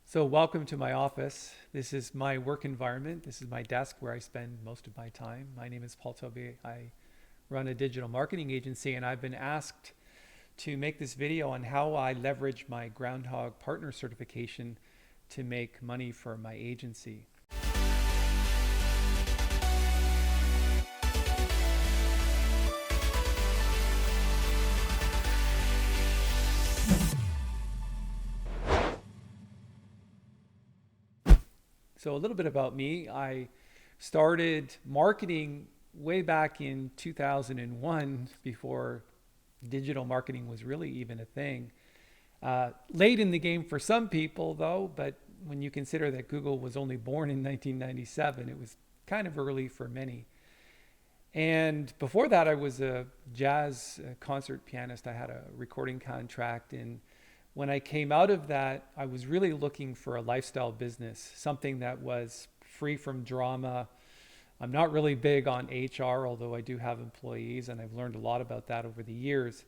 So welcome to my office. This is my work environment. This is my desk where I spend most of my time. My name is Paul Toby. I run a digital marketing agency, and I've been asked to make this video on how I leverage my Groundhogg Partner certification to make money for my agency. So a little bit about me. I started marketing way back in 2001 before digital marketing was really even a thing. Late in the game for some people though, but when you consider that Google was only born in 1997, it was kind of early for many. And before that, I was a jazz concert pianist. I had a recording contract, and when I came out of that, I was really looking for a lifestyle business, something that was free from drama. I'm not really big on HR, although I do have employees, and I've learned a lot about that over the years.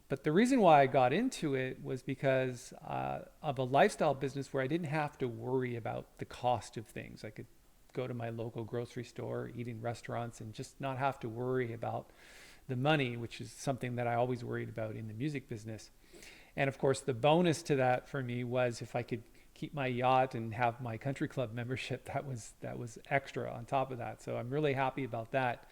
But the reason why I got into it was because of a lifestyle business where I didn't have to worry about the cost of things. I could go to my local grocery store, eat in restaurants, and just not have to worry about the money, which is something that I always worried about in the music business. And of course, the bonus to that for me was if I could keep my yacht and have my country club membership, that was extra on top of that. So I'm really happy about that.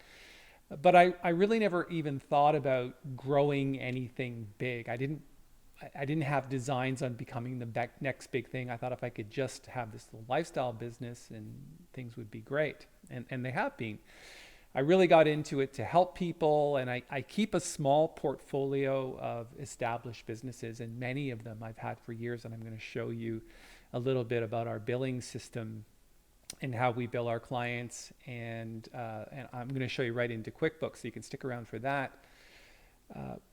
But I really never even thought about growing anything big. I didn't have designs on becoming the next big thing. I thought if I could just have this little lifestyle business and things would be great. And they have been. I really got into it to help people, and I keep a small portfolio of established businesses, and many of them I've had for years, and I'm going to show you a little bit about our billing system and how we bill our clients, and I'm going to show you right into QuickBooks, so you can stick around for that.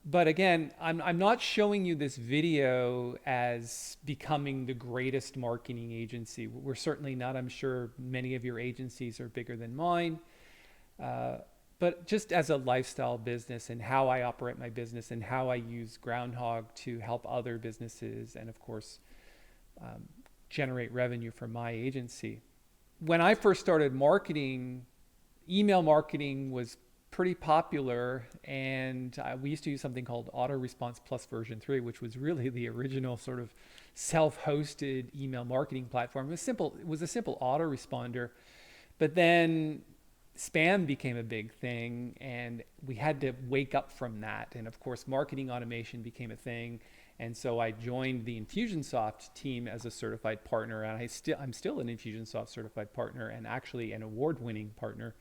But again, I'm not showing you this video as becoming the greatest marketing agency. We're certainly not. I'm sure many of your agencies are bigger than mine. But just as a lifestyle business and how I operate my business and how I use Groundhogg to help other businesses and of course generate revenue for my agency. When I first started marketing, email marketing was pretty popular, and we used to use something called Auto-Response Plus version 3, which was really the original sort of self-hosted email marketing platform. It was a simple autoresponder, but then spam became a big thing, and we had to wake up from that. And of course, marketing automation became a thing. And so I joined the Infusionsoft team as a certified partner, and I'm still an Infusionsoft certified partner, and actually an award-winning partner.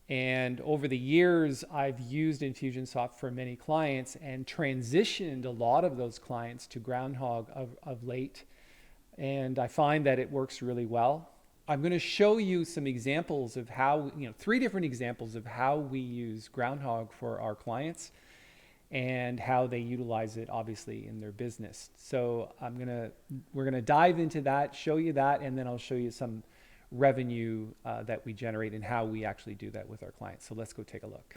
And over the years, I've used Infusionsoft for many clients and transitioned a lot of those clients to Groundhogg of late. And I find that it works really well. I'm going to show you some examples of how, 3 different examples of how we use Groundhogg for our clients and how they utilize it obviously in their business. So we're going to dive into that, show you that, and then I'll show you some revenue that we generate and how we actually do that with our clients. So let's go take a look.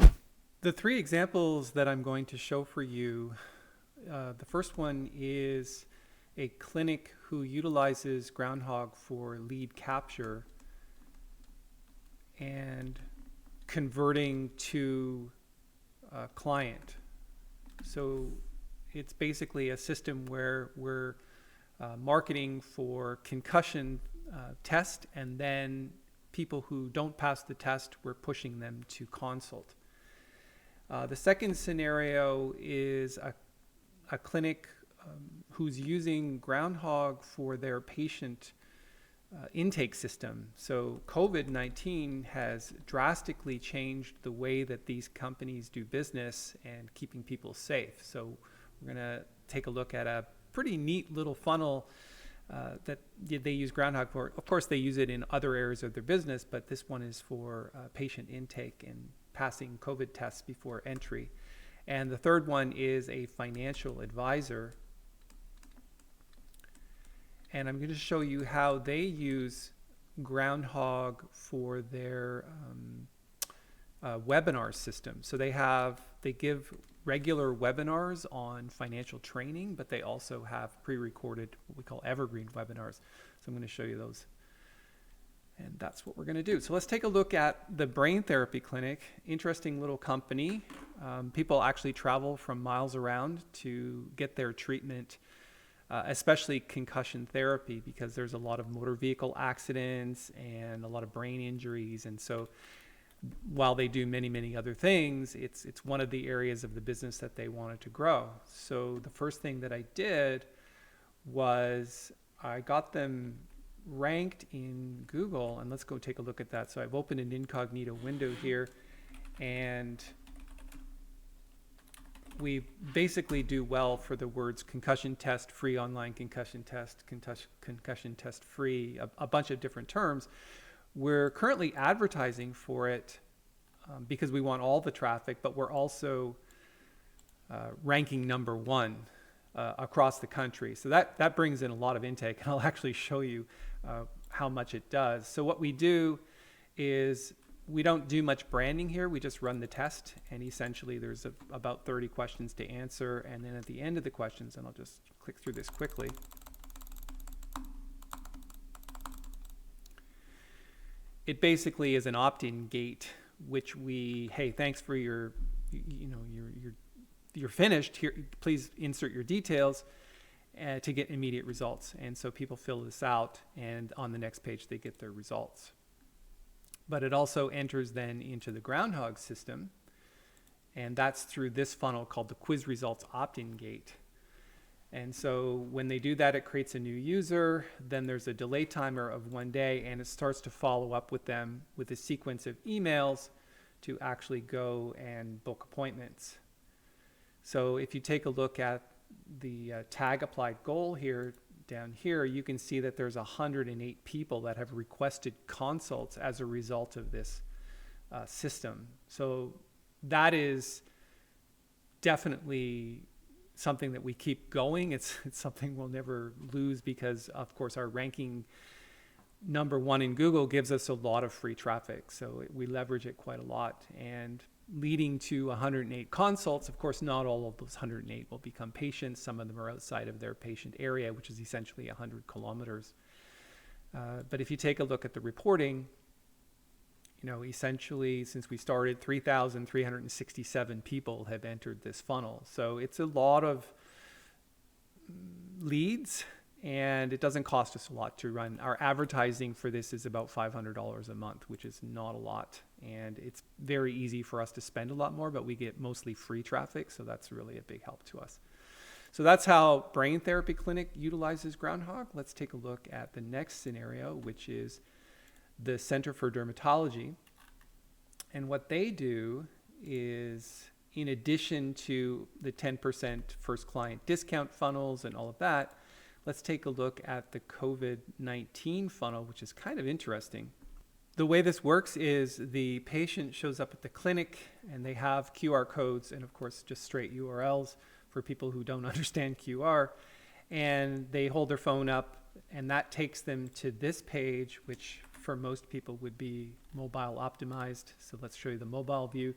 The 3 examples that I'm going to show for you, the first one is a clinic who utilizes Groundhogg for lead capture and converting to a client. So it's basically a system where we're marketing for concussion test, and then people who don't pass the test, we're pushing them to consult. The second scenario is a clinic who's using Groundhogg for their patient intake system. So COVID-19 has drastically changed the way that these companies do business and keeping people safe. So we're going to take a look at a pretty neat little funnel that they use Groundhogg for. Of course, they use it in other areas of their business, but this one is for patient intake and passing COVID tests before entry. And the third one is a financial advisor. And I'm going to show you how they use Groundhogg for their webinar system. So they give regular webinars on financial training, but they also have pre-recorded what we call evergreen webinars. So I'm going to show you those. And that's what we're going to do. So let's take a look at the Brain Therapy Clinic. Interesting little company. People actually travel from miles around to get their treatment, especially concussion therapy, because there's a lot of motor vehicle accidents and a lot of brain injuries. And so while they do many, many other things, it's one of the areas of the business that they wanted to grow. So the first thing that I did was I got them ranked in Google, and let's go take a look at that. So I've opened an incognito window here, and we basically do well for the words concussion test free, online concussion test, concussion test free, a bunch of different terms. We're currently advertising for it because we want all the traffic, but we're also ranking number 1 across the country. So that brings in a lot of intake, and I'll actually show you how much it does. So what we do is we don't do much branding here. We just run the test, and essentially there's about 30 questions to answer. And then at the end of the questions, and I'll just click through this quickly. It basically is an opt-in gate, which hey, thanks for you're finished here. Please insert your details to get immediate results. And so people fill this out, and on the next page they get their results. But it also enters then into the Groundhogg system, and that's through this funnel called the quiz results opt-in gate. And so when they do that, it creates a new user. Then there's a delay timer of 1 day, and it starts to follow up with them with a sequence of emails to actually go and book appointments. So if you take a look at the tag applied goal here, down here, you can see that there's 108 people that have requested consults as a result of this system. So that is definitely something that we keep going. It's something we'll never lose, because of course our ranking number 1 in Google gives us a lot of free traffic. So we leverage it quite a lot, and leading to 108 consults. Of course, not all of those 108 will become patients. Some of them are outside of their patient area, which is essentially 100 kilometers. But if you take a look at the reporting, essentially since we started, 3,367 people have entered this funnel. So it's a lot of leads, and it doesn't cost us a lot to run. Our advertising for this is about $500 a month, which is not a lot. And it's very easy for us to spend a lot more, but we get mostly free traffic. So that's really a big help to us. So that's how Brain Therapy Clinic utilizes Groundhogg. Let's take a look at the next scenario, which is the Center for Dermatology. And what they do is, in addition to the 10% first client discount funnels and all of that, let's take a look at the COVID-19 funnel, which is kind of interesting. The way this works is the patient shows up at the clinic, and they have QR codes and, of course, just straight URLs for people who don't understand QR. And they hold their phone up, and that takes them to this page, which for most people would be mobile optimized. So let's show you the mobile view.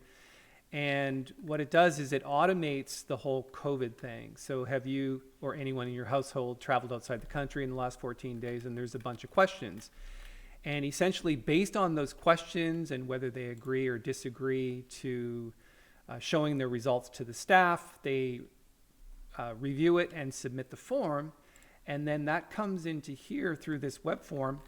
And what it does is it automates the whole COVID thing. So have you or anyone in your household traveled outside the country in the last 14 days? And there's a bunch of questions. And essentially, based on those questions and whether they agree or disagree to showing their results to the staff, they review it and submit the form. And then that comes into here through this web form,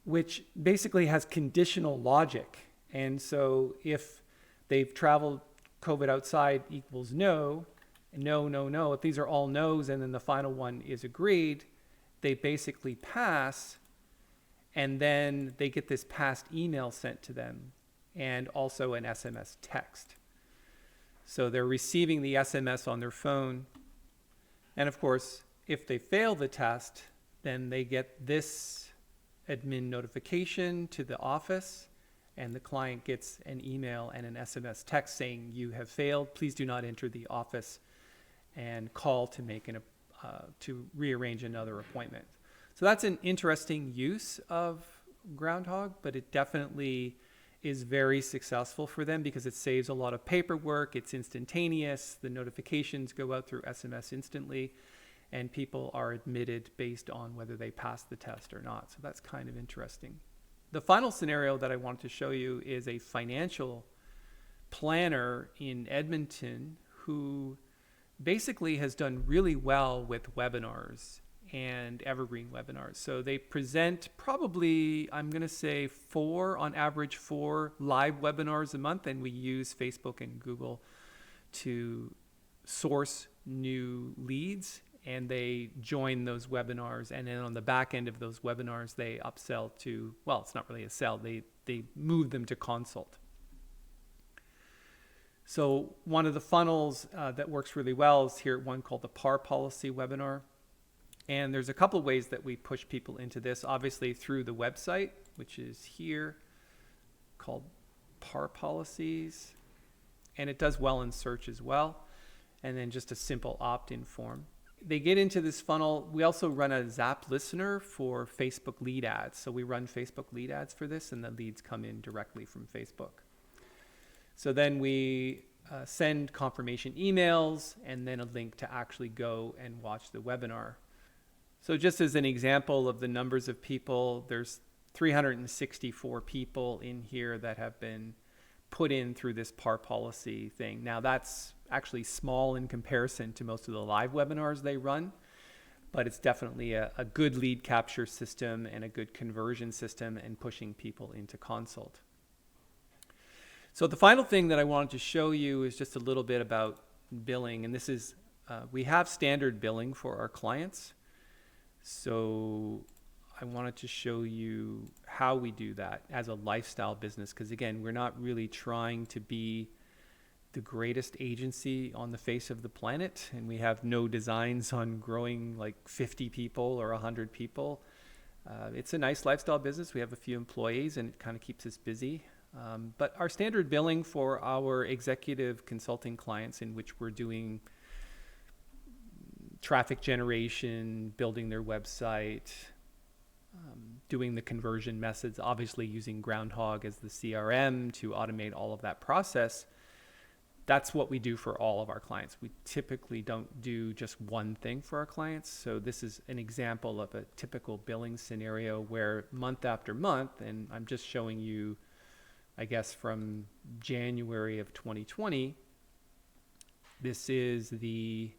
which basically has conditional logic. And so if they've traveled COVID outside equals no, no, no, no. If these are all no's and then the final one is agreed, they basically pass, and then they get this past email sent to them and also an SMS text. So they're receiving the SMS on their phone. And of course, if they fail the test, then they get this admin notification to the office, and the client gets an email and an SMS text saying, you have failed. Please do not enter the office and call to make to rearrange another appointment. So that's an interesting use of Groundhogg, but it definitely is very successful for them because it saves a lot of paperwork. It's instantaneous. The notifications go out through SMS instantly, and people are admitted based on whether they pass the test or not. So that's kind of interesting. The final scenario that I wanted to show you is a financial planner in Edmonton who basically has done really well with webinars and Evergreen webinars. So they present probably, I'm going to say on average, 4 live webinars a month, and we use Facebook and Google to source new leads, and they join those webinars, and then on the back end of those webinars, they upsell to, well, it's not really a sell, they move them to consult. So one of the funnels that works really well is here, one called the PAR Policy webinar. And there's a couple of ways that we push people into this, obviously through the website, which is here, called PAR Policies. And it does well in search as well. And then just a simple opt-in form. They get into this funnel. We also run a Zap listener for Facebook lead ads. So we run Facebook lead ads for this, and the leads come in directly from Facebook. So then we send confirmation emails and then a link to actually go and watch the webinar. So just as an example of the numbers of people, there's 364 people in here that have been put in through this PAR policy thing. Now that's actually small in comparison to most of the live webinars they run, but it's definitely a good lead capture system and a good conversion system and pushing people into consult. So the final thing that I wanted to show you is just a little bit about billing. And this is, we have standard billing for our clients. So I wanted to show you how we do that as a lifestyle business. Because again, we're not really trying to be the greatest agency on the face of the planet. And we have no designs on growing like 50 people or 100 people. It's a nice lifestyle business. We have a few employees and it kind of keeps us busy. But our standard billing for our executive consulting clients, in which we're doing traffic generation, building their website, doing the conversion methods, obviously using Groundhogg as the CRM to automate all of that process. That's what we do for all of our clients. We typically don't do just one thing for our clients. So this is an example of a typical billing scenario where month after month, and I'm just showing you, I guess, from January of 2020, this is the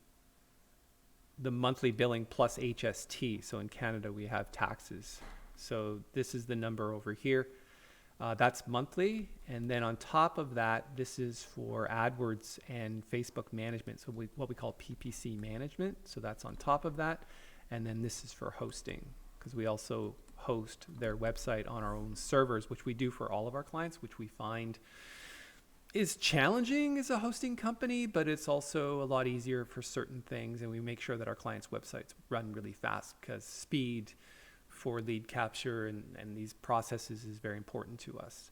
monthly billing plus HST. So in Canada, we have taxes. So this is the number over here. That's monthly. And then on top of that, this is for AdWords and Facebook management. So what we call PPC management. So that's on top of that. And then this is for hosting, because we also host their website on our own servers, which we do for all of our clients, which we find is challenging as a hosting company, but it's also a lot easier for certain things. And we make sure that our clients' websites run really fast, because speed for lead capture and these processes is very important to us.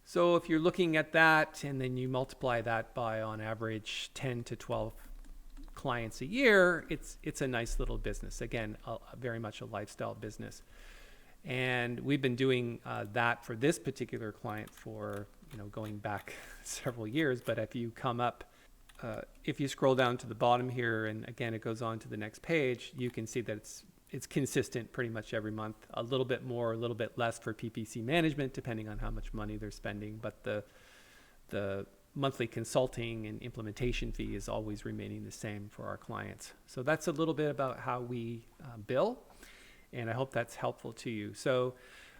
So if you're looking at that and then you multiply that by on average 10 to 12 clients a year, it's a nice little business. Again, very much a lifestyle business. And we've been doing that for this particular client for, going back several years. But if you come up, if you scroll down to the bottom here, and again, it goes on to the next page, you can see that it's consistent pretty much every month, a little bit more, a little bit less for PPC management, depending on how much money they're spending. But the monthly consulting and implementation fee is always remaining the same for our clients. So that's a little bit about how we bill. And I hope that's helpful to you. So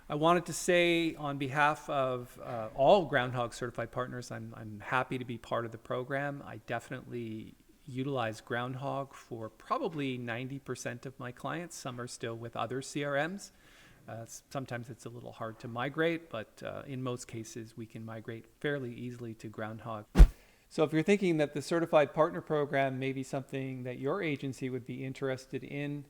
I wanted to say on behalf of all Groundhogg Certified Partners, I'm happy to be part of the program. I definitely utilize Groundhogg for probably 90% of my clients. Some are still with other CRMs. Sometimes it's a little hard to migrate, but in most cases we can migrate fairly easily to Groundhogg. So if you're thinking that the Certified Partner Program may be something that your agency would be interested in,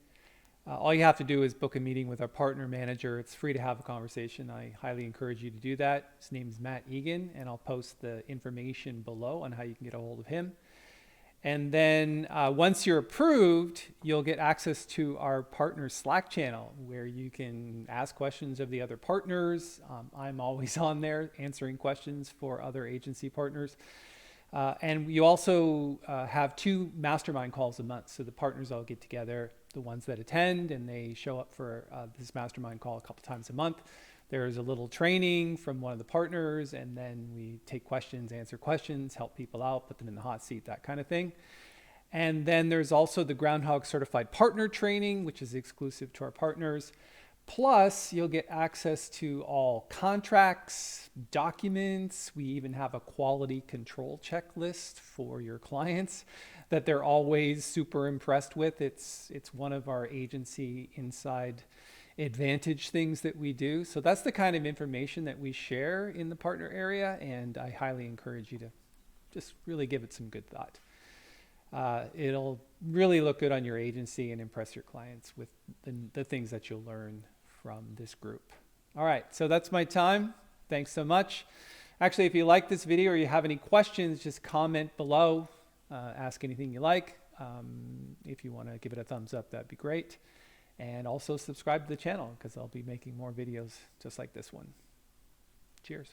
all you have to do is book a meeting with our partner manager. It's free to have a conversation. I highly encourage you to do that. His name is Matt Egan, and I'll post the information below on how you can get a hold of him. And then once you're approved, you'll get access to our partner Slack channel where you can ask questions of the other partners. I'm always on there answering questions for other agency partners. And you also have 2 mastermind calls a month. So the partners all get together, the ones that attend, and they show up for this mastermind call a couple times a month. There's a little training from one of the partners, and then we take questions, answer questions, help people out, put them in the hot seat, that kind of thing. And then there's also the Groundhogg Certified Partner training, which is exclusive to our partners. Plus, you'll get access to all contracts, documents. We even have a quality control checklist for your clients that they're always super impressed with. It's one of our agency inside advantage things that we do. So that's the kind of information that we share in the partner area, and I highly encourage you to just really give it some good thought. It'll really look good on your agency and impress your clients with the things that you'll learn from this group. All right, so that's my time. Thanks so much. Actually, if you like this video or you have any questions, just comment below. Ask anything you like. If you want to give it a thumbs up, that'd be great. And also subscribe to the channel because I'll be making more videos just like this one. Cheers.